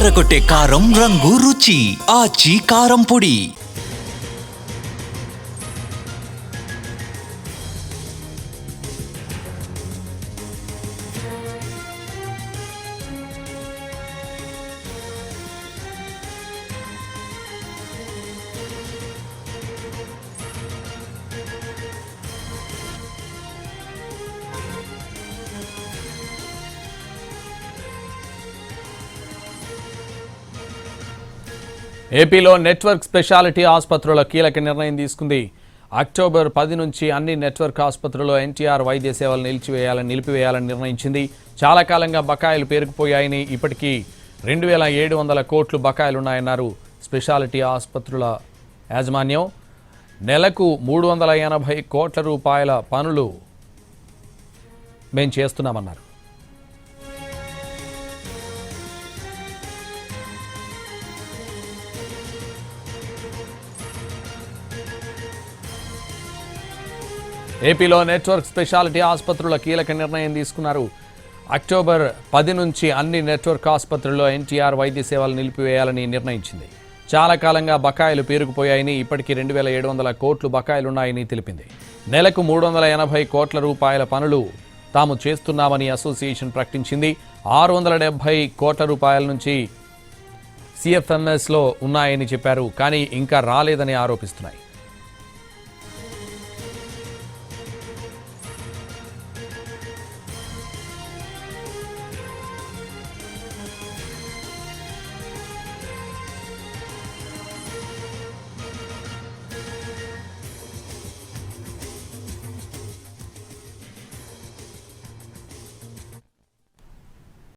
అదరగొట్టే కారం రంగు రుచి ఆచి కారం పొడి. ఏపీలో నెట్వర్క్ స్పెషాలిటీ ఆసుపత్రుల కీలక నిర్ణయం తీసుకుంది. అక్టోబర్ 10 నుంచి అన్ని నెట్వర్క్ ఆసుపత్రుల్లో ఎన్టీఆర్ వైద్య సేవలు నిలిపివేయాలని నిర్ణయించింది. చాలా కాలంగా బకాయిలు పేరుకుపోయాయని, ఇప్పటికీ 2700 కోట్లు బకాయిలున్నాయన్నారు స్పెషాలిటీ ఆసుపత్రుల యాజమాన్యం. నెలకు 380 కోట్ల రూపాయల పనులు మేం చేస్తున్నామన్నారు. ఏపీలో నెట్వర్క్ స్పెషాలిటీ ఆసుపత్రుల కీలక నిర్ణయం తీసుకున్నారు. అక్టోబర్ 10 నుంచి అన్ని నెట్వర్క్ ఆసుపత్రుల్లో ఎన్టీఆర్ వైద్య సేవలు నిలిపివేయాలని నిర్ణయించింది. చాలా కాలంగా బకాయిలు పేరుకుపోయాయని, ఇప్పటికీ 2700 కోట్లు బకాయిలున్నాయని తెలిపింది. నెలకు 380 కోట్ల రూపాయల పనులు తాము చేస్తున్నామని అసోసియేషన్ ప్రకటించింది. 670 కోట్ల రూపాయల నుంచి సిఎఫ్ఎంఎస్లో ఉన్నాయని చెప్పారు, కానీ ఇంకా రాలేదని ఆరోపిస్తున్నాయి.